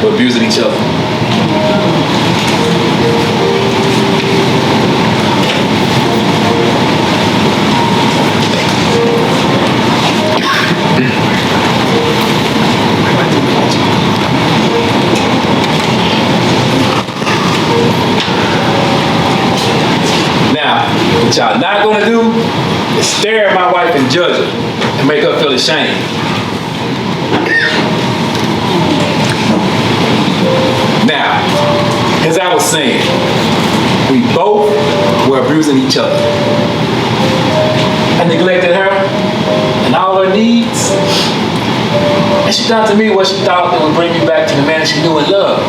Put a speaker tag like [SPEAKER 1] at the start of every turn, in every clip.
[SPEAKER 1] were abusing each other. Now, what y'all not gonna do is stare at my wife and judge her and make her feel ashamed. Now, as I was saying, we both were abusing each other. I neglected her and all her needs, and she done to me what she thought that would bring me back to the man she knew and loved.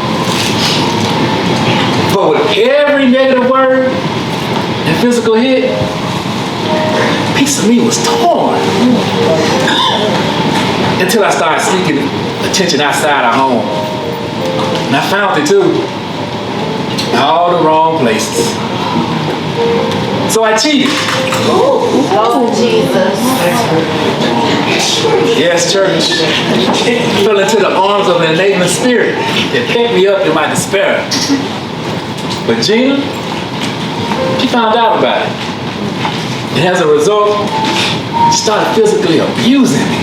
[SPEAKER 1] But with every negative word and physical hit, a piece of me was torn. Until I started seeking attention outside our home. And I found it too. In all the wrong places. So I cheated.
[SPEAKER 2] Oh, Jesus.
[SPEAKER 1] Yes, church. I fell into the arms of an enabling spirit that picked me up in my despair. But Gina, she found out about it. And as a result, she started physically abusing me.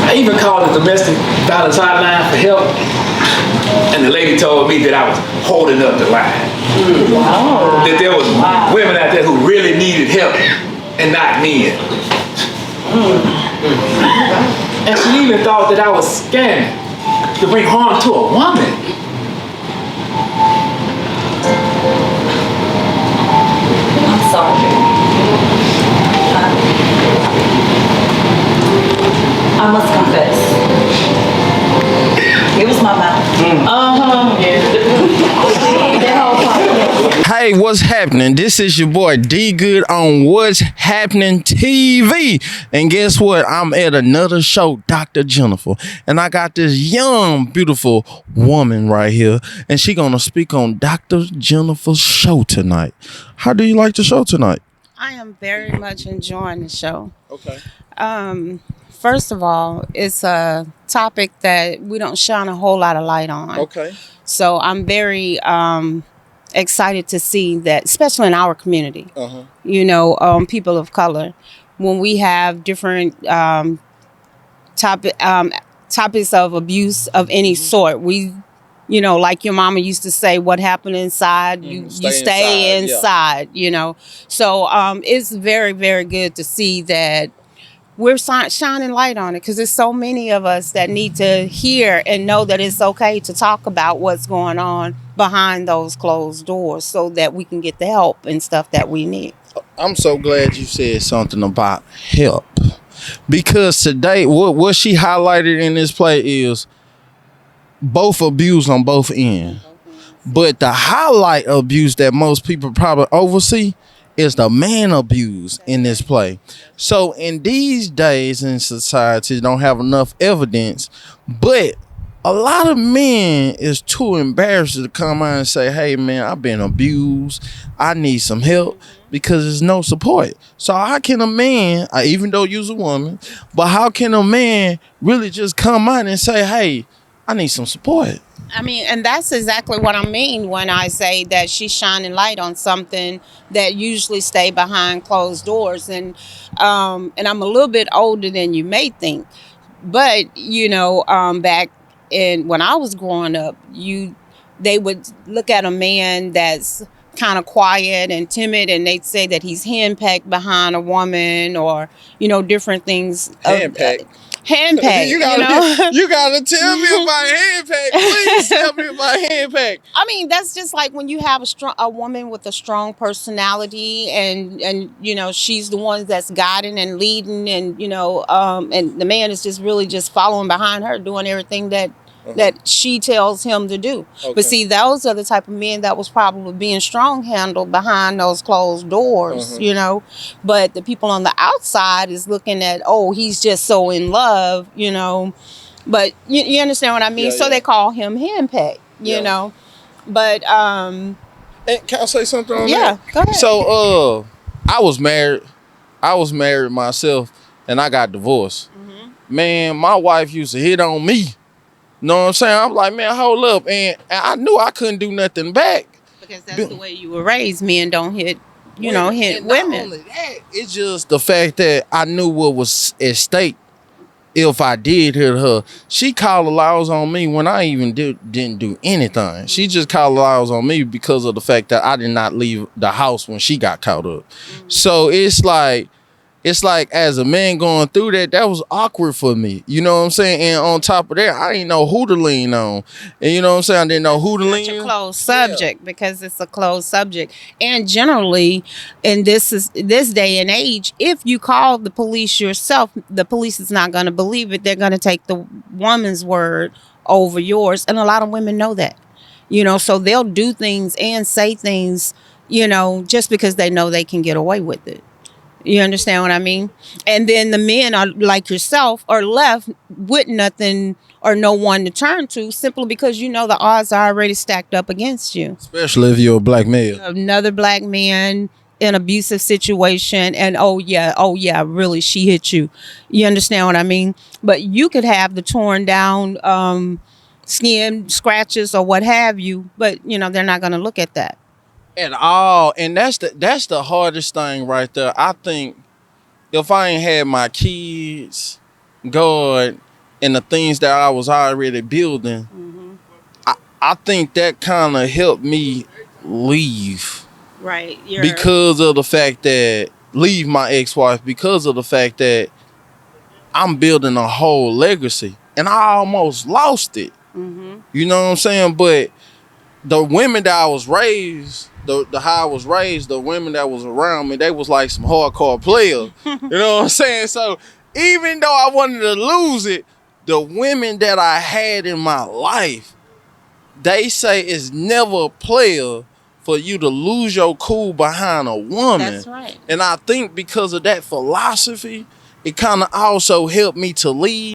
[SPEAKER 1] I even called the domestic violence hotline for help, and the lady told me that I was holding up the line. Wow. That there was women out there who really needed help and not men. And she even thought that I was scamming to bring harm to a woman.
[SPEAKER 2] I'm sorry. I must confess. It was my mouth.
[SPEAKER 3] Hey, what's happening? This is your boy D Good on What's Happening TV. And guess what? I'm at another show, Dr. Jennifer. And I got this young, beautiful woman right here. And she gonna speak on Dr. Jennifer's show tonight. How do you like the show tonight?
[SPEAKER 4] I am very much enjoying the show.
[SPEAKER 3] Okay.
[SPEAKER 4] First of all, it's a topic that we don't shine a whole lot of light on.
[SPEAKER 3] Okay.
[SPEAKER 4] So I'm very excited to see that, especially in our community, people of color, when we have different topics of abuse of any sort, we, like your mama used to say, what happened inside, you stay inside, So it's very, very good to see that we're shining light on it, because there's so many of us that need to hear and know that it's okay to talk about what's going on behind those closed doors so that we can get the help and stuff that we need.
[SPEAKER 3] I'm so glad you said something about help, because today what she highlighted in this play is both abuse on both ends. But the highlight abuse that most people probably oversee is the man abuse in this play. So in these days in society, don't have enough evidence, but a lot of men is too embarrassed to come out and say, hey man, I've been abused, I need some help, because there's no support. So how can a man, even though you're a woman, but how can a man really just come out and say, hey, I need some support?
[SPEAKER 4] I mean, and that's exactly what I mean when I say that she's shining light on something that usually stay behind closed doors. And I'm a little bit older than you may think, but back when I was growing up, they would look at a man that's kind of quiet and timid, and they'd say that he's handpicked behind a woman, or different things. Handpicked.
[SPEAKER 3] You gotta tell me about handpicked. Please tell me about handpicked.
[SPEAKER 4] I mean, that's just like when you have a woman with a strong personality, and she's the one that's guiding and leading, and and the man is just really just following behind her, doing everything that she tells him to do. Okay. But see, those are the type of men that was probably being strong-handled behind those closed doors, But the people on the outside is looking at, oh, he's just so in love, But you understand what I mean? So they call him handpicked, you know. But
[SPEAKER 3] and can I say something on that?
[SPEAKER 4] Yeah, go ahead.
[SPEAKER 3] So I was married myself, and I got divorced. man, my wife used to hit on me. Know what I'm saying? I'm like, man, hold up. And I knew I couldn't do nothing back.
[SPEAKER 4] Because that's the way you were raised. Men don't hit, hit
[SPEAKER 3] And
[SPEAKER 4] women.
[SPEAKER 3] Not only that, it's just the fact that I knew what was at stake if I did hit her. She called the laws on me when I even didn't do anything. She just called the laws on me because of the fact that I did not leave the house when she got caught up. So it's like as a man going through that was awkward for me. You know what I'm saying? And on top of that, I didn't know who to lean on. And you know what I'm saying? I didn't know who to lean on.
[SPEAKER 4] It's a closed subject because it's a closed subject. And generally, in this day and age, if you call the police yourself, the police is not going to believe it. They're going to take the woman's word over yours. And a lot of women know that. So they'll do things and say things, just because they know they can get away with it. You understand what I mean? And then the men are like yourself are left with nothing or no one to turn to simply because the odds are already stacked up against you.
[SPEAKER 3] Especially if you're a black male.
[SPEAKER 4] Another black man in an abusive situation and oh yeah, really she hit you. You understand what I mean? But you could have the torn down skin scratches or what have you, but they're not going to look at that.
[SPEAKER 3] At all. And that's the hardest thing right there. I think if I ain't had my kids, God, and the things that I was already building, I think that kind of helped me leave.
[SPEAKER 4] Right.
[SPEAKER 3] Because of the fact that leave my ex-wife because of the fact that I'm building a whole legacy. And I almost lost it. You know what I'm saying? But the women that I was raised, the how I was raised, the women that was around me, they was like some hardcore players. You know what I'm saying? So even though I wanted to lose it, the women that I had in my life, they say it's never a player for you to lose your cool behind a woman.
[SPEAKER 4] That's right.
[SPEAKER 3] And I think because of that philosophy, it kind of also helped me to lead.